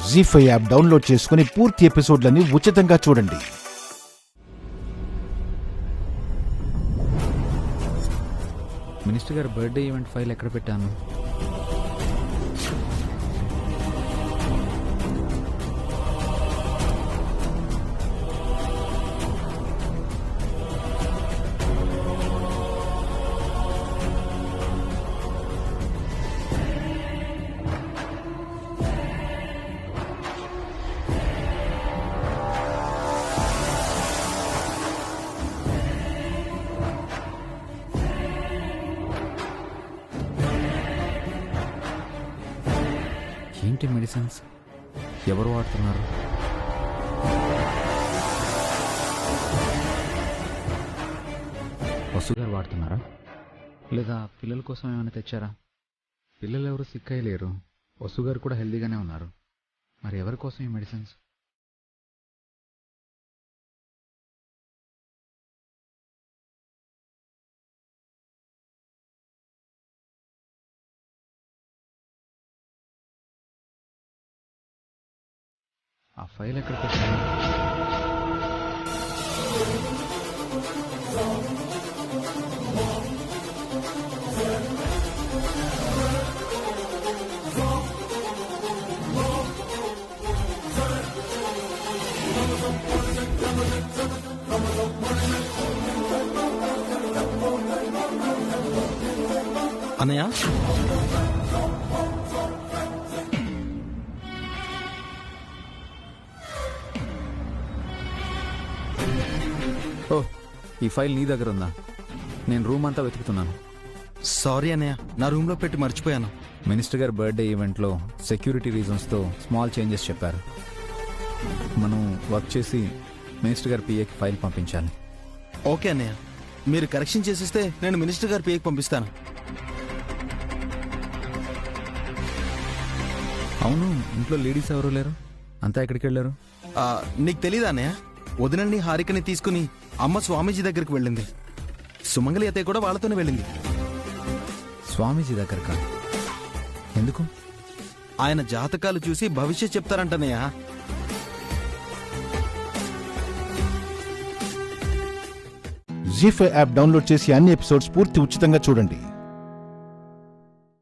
జీ5 app download చేసుకుని పూర్తి ఎపిసోడ్లని ఉచితంగా చూడండి. మినిస్టర్ గారు బర్త్డే ఈవెంట్ ఫైల్ ఎక్కడ పెట్టాను? ఏంటి మెడిసిన్స్ ఎవరు వాడుతున్నారు? వసు గారు వాడుతున్నారా, లేదా పిల్లల కోసం ఏమైనా తెచ్చారా? పిల్లలు ఎవరు సిక్ అయ్యలేరు, వసు గారు కూడా హెల్దీగానే ఉన్నారు. మరి ఎవరి కోసం ఈ మెడిసిన్స్? ఆ ఫైల్ ఎక్కడ పెట్టాను? అన్నయ్య, ఓ, ఈ ఫైల్ నీ దగ్గర ఉందా? నేను రూమ్ అంతా వెతుకుతున్నాను. సారీ అన్నయ్య, నా రూమ్లో పెట్టి మర్చిపోయాను. మినిస్టర్ గారి బర్త్డే ఈవెంట్లో సెక్యూరిటీ రీజన్స్తో స్మాల్ చేంజెస్ చెప్పారు. మనం వర్క్ చేసి మినిస్టర్ గారి పిఏకి ఫైల్ పంపించాలి. ఓకే అన్నయ్య, మీరు కరెక్షన్ చేసిస్తే నేను మినిస్టర్ గారి పిఏకి పంపిస్తాను. అవును, ఇంట్లో లేడీస్ ఎవరు లేరు, అంతా ఎక్కడికి వెళ్ళారు? నీకు తెలీదా అన్నయ్య, వదినండి హారికని తీసుకుని అమ్మ స్వామీజీ దగ్గరికి వెళ్ళింది. సుమంగలి అత్తయ్య కూడా వాళ్ళతోనే వెళ్ళింది. స్వామీజీ దగ్గరకా? ఎందుకు? ఆయన జాతకాలు చూసి భవిష్యత్ చెప్తారంటనయ్య. జీ5 యాప్ డౌన్లోడ్ చేసి అన్ని ఎపిసోడ్స్ పూర్తి ఉచితంగా చూడండి.